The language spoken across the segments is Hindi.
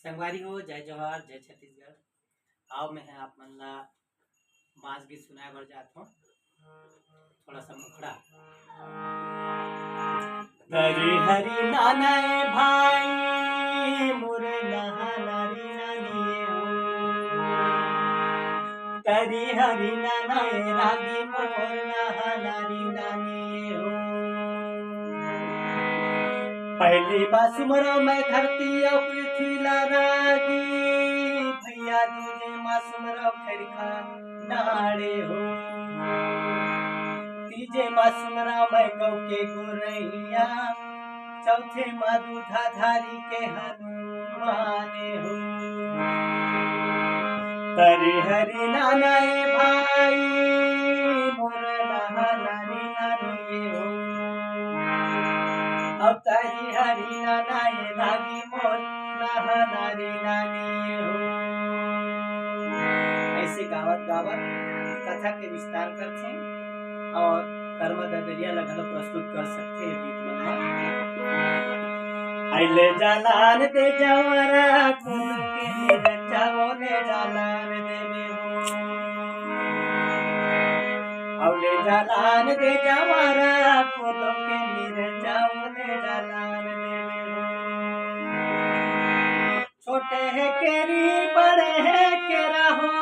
संगवारी हो जय जवाहर जय छत्तीसगढ़। आओ मैं आप मन ला बांस गीत सुनाए बर जात हूँ। थोड़ा सा मुखड़ा। हरी हरी नाना भाई मुरे नहारी नानी हरी हरी नाना रागी मोर नहारी नानी हो। पहली बार सुमरो मैं धरती और पृथ्वी ला रागी भैया दूजे माँ सुमरो खरखा नाड़े हो। तीजे माँ सुमरा मैं गौ के गोरैया चौथे माँ दूधा धारी के हनुमाने हो। हरी हरी नाना भाई मोर नहारी नानी हो। अब तारी हरी नाना रागी मोर नहारी नानी हो। ऐसे गावत गावत कथा के विस्तार करते और कर्म ददरिया लगन प्रस्तुत कर सकते हैं गीत मन। आइले जालान दे जवरा कुल के निरंजाओ ने जालान देवे हो। औले जालान दे जवरा कुल के निरंजाओ ने जालान देवे हो। छोटे है केरी बड़े है केरा हो।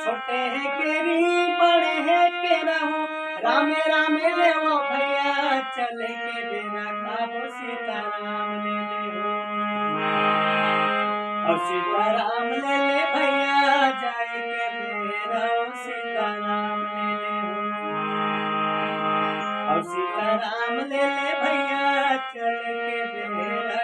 छोटे है केरी बड़े है केरा हो। रामे रामे ले वो भैया चले के बेरा खाबो सीताराम ले ले हो। और सीताराम ले ले भैया जाए के बेरा सीताराम ले ले हो। और सीताराम ले ले भैया चले के बेरा